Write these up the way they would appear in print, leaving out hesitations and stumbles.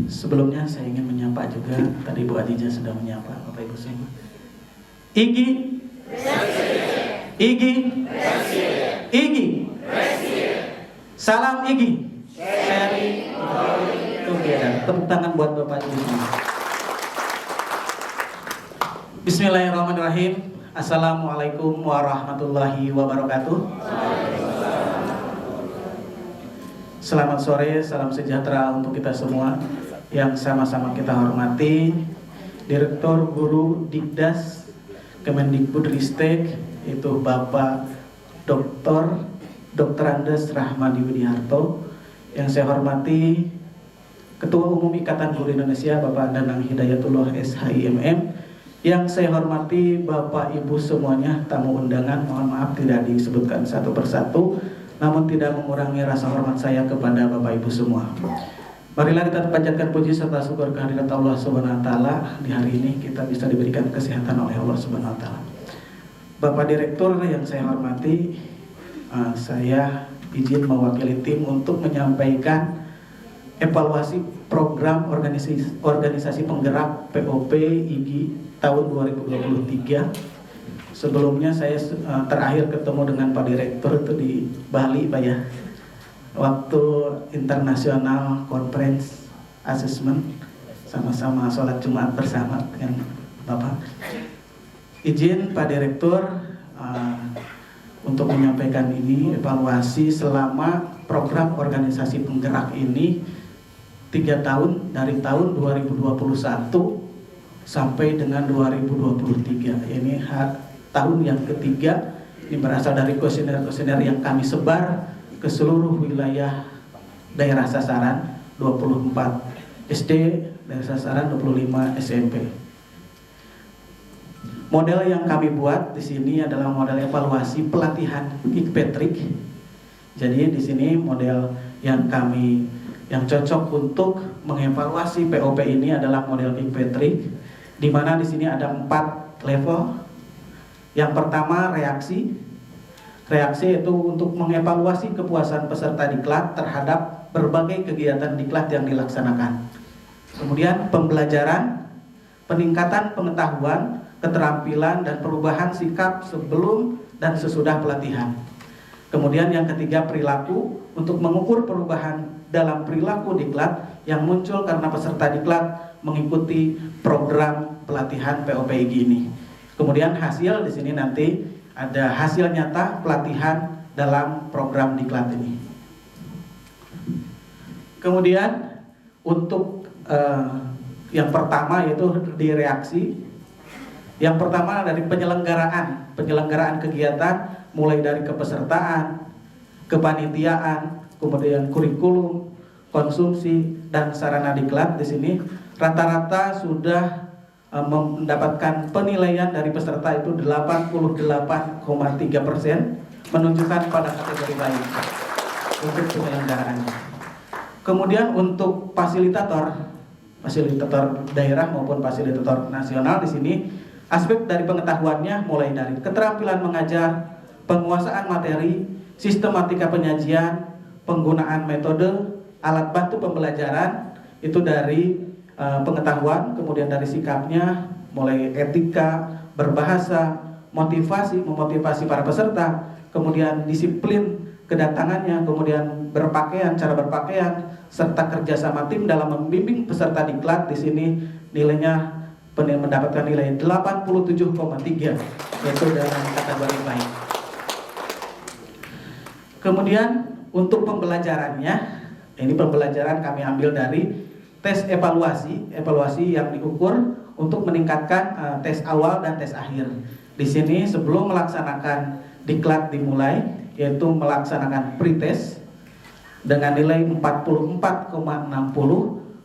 Sebelumnya saya ingin menyapa juga, tadi Bu Adija sudah menyapa Bapak Ibu semua. Igi, Igi, Igi, salam Igi, sharing together. Tepuk tangan buat Bapak Ibu semua. Bismillahirrahmanirrahim. Assalamualaikum warahmatullahi wabarakatuh. Selamat sore, salam sejahtera untuk kita semua. Yang sama-sama kita hormati Direktur Guru Dikdas Kemendikbudristek, itu Bapak Dr. Andes Rahmadi Widiharto. Yang saya hormati Ketua Umum Ikatan Guru Indonesia Bapak Danang Hidayatullah SHIMM. Yang saya hormati Bapak Ibu semuanya, tamu undangan, mohon maaf tidak disebutkan satu persatu, namun tidak mengurangi rasa hormat saya kepada Bapak Ibu semua. Marilah kita panjatkan puji serta syukur kehadirat Allah Subhanahu wa taala. Di hari ini kita bisa diberikan kesehatan oleh Allah Subhanahu wa taala. Bapak Direktur yang saya hormati, saya izin mewakili tim untuk menyampaikan evaluasi program organisasi penggerak POP IGI tahun 2023. Sebelumnya saya terakhir ketemu dengan Pak Direktur itu di Bali, Pak ya, waktu International Conference Assessment, sama-sama sholat Jumat bersama dengan Bapak. Izin Pak Direktur untuk menyampaikan ini evaluasi selama program organisasi penggerak ini 3 tahun, dari tahun 2021 sampai dengan 2023. Ini tahun yang ketiga. Ini berasal dari kuesioner-kuesioner yang kami sebar ke seluruh wilayah daerah sasaran, 24 SD, daerah sasaran 25 SMP. Model yang kami buat di sini adalah model evaluasi pelatihan Kikpetrik. Jadi di sini model yang cocok untuk mengevaluasi POP ini adalah model Kikpetrik, di mana di sini ada 4 level. Yang pertama reaksi. Reaksi itu untuk mengevaluasi kepuasan peserta diklat terhadap berbagai kegiatan diklat yang dilaksanakan. Kemudian pembelajaran, peningkatan pengetahuan, keterampilan, dan perubahan sikap sebelum dan sesudah pelatihan. Kemudian yang ketiga perilaku, untuk mengukur perubahan dalam perilaku diklat yang muncul karena peserta diklat mengikuti program pelatihan POPIG ini. Kemudian hasil di sini nanti ada hasil nyata pelatihan dalam program diklat ini. Kemudian untuk yang pertama yaitu di reaksi. Yang pertama dari penyelenggaraan kegiatan, mulai dari kepesertaan, kepanitiaan, kemudian kurikulum, konsumsi, dan sarana diklat. Di sini rata-rata sudah mendapatkan penilaian dari peserta itu 88,3%, menunjukkan pada kategori baik untuk penyelenggaraannya. Kemudian untuk fasilitator daerah maupun fasilitator nasional, di sini aspek dari pengetahuannya mulai dari keterampilan mengajar, penguasaan materi, sistematika penyajian, penggunaan metode, alat bantu pembelajaran, itu dari pengetahuan. Kemudian dari sikapnya, mulai etika, berbahasa, memotivasi para peserta, kemudian disiplin kedatangannya, kemudian berpakaian, cara berpakaian, serta kerjasama tim dalam membimbing peserta diklat. Di sini nilainya mendapatkan nilai 87,3, yaitu dalam kategori baik. Kemudian untuk pembelajarannya, ini pembelajaran kami ambil dari tes evaluasi yang diukur untuk meningkatkan tes awal dan tes akhir. Di sini sebelum melaksanakan diklat dimulai, yaitu melaksanakan pretest dengan nilai 44,60.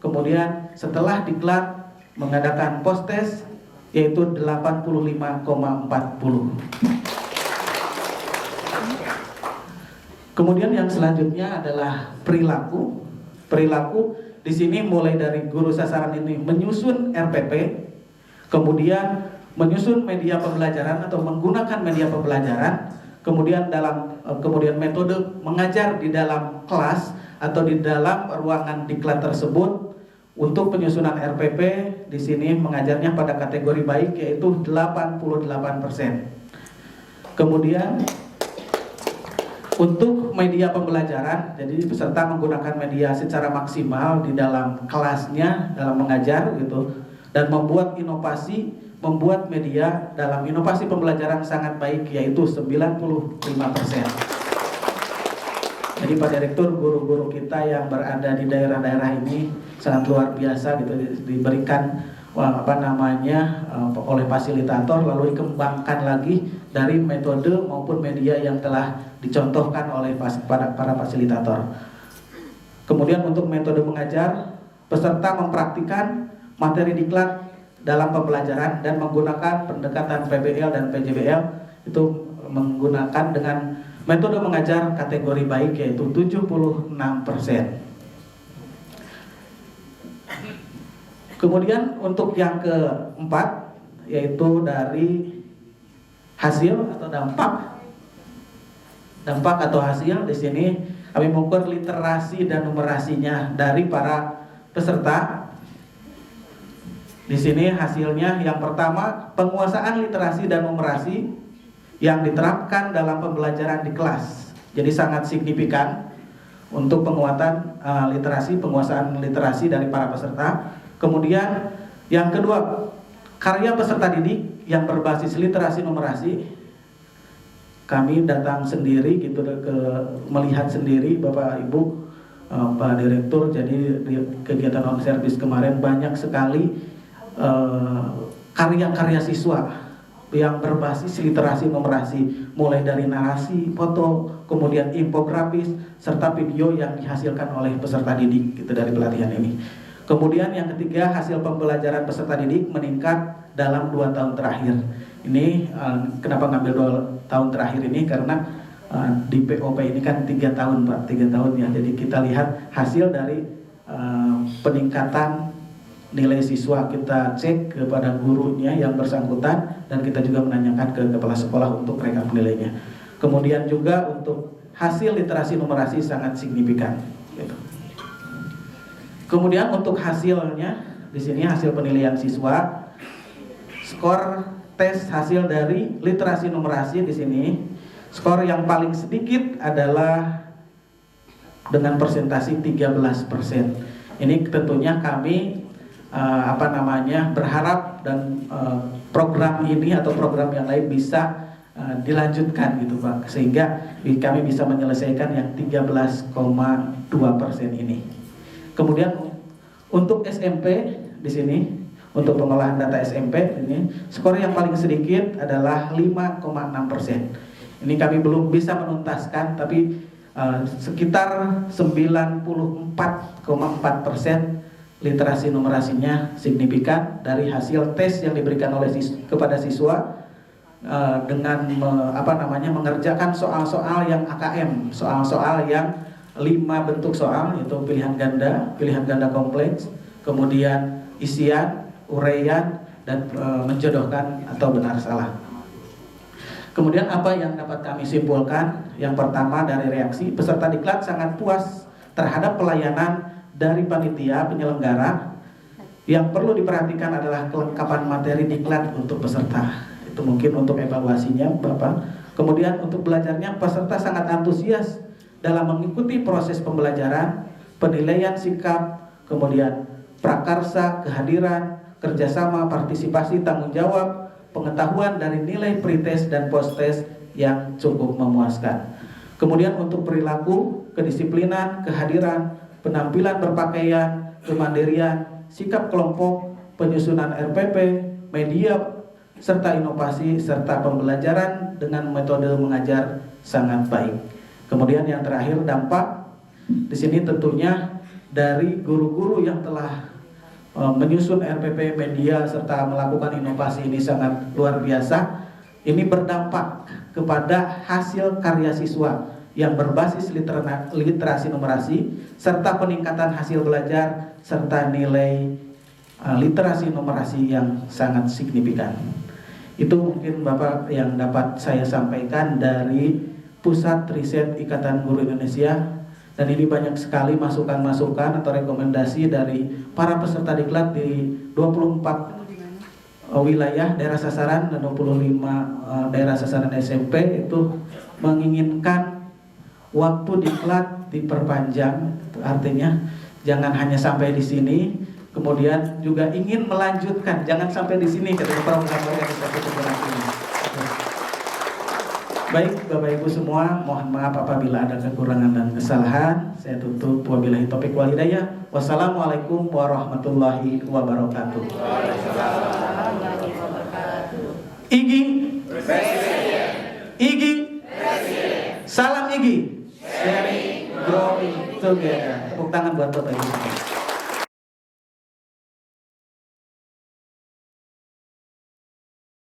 Kemudian setelah diklat mengadakan post test, yaitu 85,40. Kemudian yang selanjutnya adalah perilaku. Di sini mulai dari guru sasaran ini menyusun RPP, kemudian menyusun media pembelajaran atau menggunakan media pembelajaran, kemudian metode mengajar di dalam kelas atau di dalam ruangan diklat tersebut untuk penyusunan RPP di sini mengajarnya pada kategori baik yaitu 88%. Kemudian untuk media pembelajaran, jadi peserta menggunakan media secara maksimal di dalam kelasnya dalam mengajar gitu, dan membuat media dalam inovasi pembelajaran sangat baik yaitu 95%. Jadi Pak Direktur, guru-guru kita yang berada di daerah-daerah ini sangat luar biasa gitu, diberikan oleh fasilitator, lalu dikembangkan lagi dari metode maupun media yang telah dicontohkan oleh para fasilitator. Kemudian untuk metode mengajar, peserta mempraktikkan materi diklat dalam pembelajaran dan menggunakan pendekatan PBL dan PJBL, itu menggunakan dengan metode mengajar kategori baik yaitu 76%. Kemudian untuk yang keempat yaitu dari hasil atau dampak atau hasil. Di sini kami mengukur literasi dan numerasinya dari para peserta. Di sini hasilnya yang pertama, penguasaan literasi dan numerasi yang diterapkan dalam pembelajaran di kelas. Jadi sangat signifikan untuk penguatan penguasaan literasi dari para peserta. Kemudian yang kedua, karya peserta didik yang berbasis literasi numerasi. Kami datang sendiri gitu melihat sendiri Bapak Ibu, Pak Direktur. Jadi di kegiatan on service kemarin banyak sekali karya-karya siswa yang berbasis literasi numerasi, mulai dari narasi, foto, kemudian infografis, serta video yang dihasilkan oleh peserta didik gitu dari pelatihan ini. Kemudian yang ketiga, hasil pembelajaran peserta didik meningkat dalam 2 tahun terakhir. Ini kenapa ngambil 2 tahun terakhir ini, karena di POP ini kan 3 tahun Pak, 3 tahun ya. Jadi kita lihat hasil dari peningkatan nilai siswa, kita cek kepada gurunya yang bersangkutan dan kita juga menanyakan ke kepala sekolah untuk rekap nilainya. Kemudian juga untuk hasil literasi numerasi sangat signifikan gitu. Kemudian untuk hasilnya di sini hasil penilaian siswa, skor tes hasil dari literasi numerasi di sini, skor yang paling sedikit adalah dengan persentase 13%. Ini tentunya kami berharap dan program ini atau program yang lain bisa dilanjutkan gitu Pak, sehingga kami bisa menyelesaikan yang 13,2% ini. Kemudian untuk SMP di sini, untuk pengolahan data SMP ini, skor yang paling sedikit adalah 5,6%. Ini kami belum bisa menuntaskan, tapi sekitar 94,4% literasi numerasinya signifikan dari hasil tes yang diberikan oleh kepada siswa dengan mengerjakan soal-soal yang AKM, soal-soal yang 5 bentuk soal, yaitu pilihan ganda kompleks, kemudian isian, uraian, dan menjodohkan atau benar salah. Kemudian apa yang dapat kami simpulkan? Yang pertama, dari reaksi peserta diklat sangat puas terhadap pelayanan dari panitia penyelenggara. Yang perlu diperhatikan adalah kelengkapan materi diklat untuk peserta. Itu mungkin untuk evaluasinya Bapak. Kemudian untuk belajarnya, peserta sangat antusias dalam mengikuti proses pembelajaran, penilaian sikap, kemudian prakarsa, kehadiran, kerjasama, partisipasi, tanggung jawab, pengetahuan dari nilai pretest dan posttest yang cukup memuaskan. Kemudian untuk perilaku, kedisiplinan, kehadiran, penampilan berpakaian, kemandirian, sikap kelompok, penyusunan RPP, media, serta inovasi, serta pembelajaran dengan metode mengajar sangat baik. Kemudian yang terakhir, dampak. Di sini tentunya dari guru-guru yang telah menyusun RPP, media, serta melakukan inovasi ini sangat luar biasa. Ini berdampak kepada hasil karya siswa yang berbasis literasi numerasi, serta peningkatan hasil belajar, serta nilai literasi numerasi yang sangat signifikan. Itu mungkin Bapak yang dapat saya sampaikan dari Pusat Riset Ikatan Guru Indonesia Dan ini banyak sekali masukan-masukan atau rekomendasi dari para peserta diklat di 24 wilayah daerah sasaran dan 25 daerah sasaran SMP itu menginginkan waktu diklat diperpanjang. Artinya jangan hanya sampai di sini, kemudian juga ingin melanjutkan, jangan sampai di sini ketika program organisasi penggerak ini. Baik Bapak Ibu semua, mohon maaf apabila ada kekurangan dan kesalahan. Saya tutup, wabillahi taufiq wal hidayah. Wassalamualaikum warahmatullahi wabarakatuh. Igi Igi Salam Igi, sharing, growing together. Tepuk tangan buat Bapak Ibu.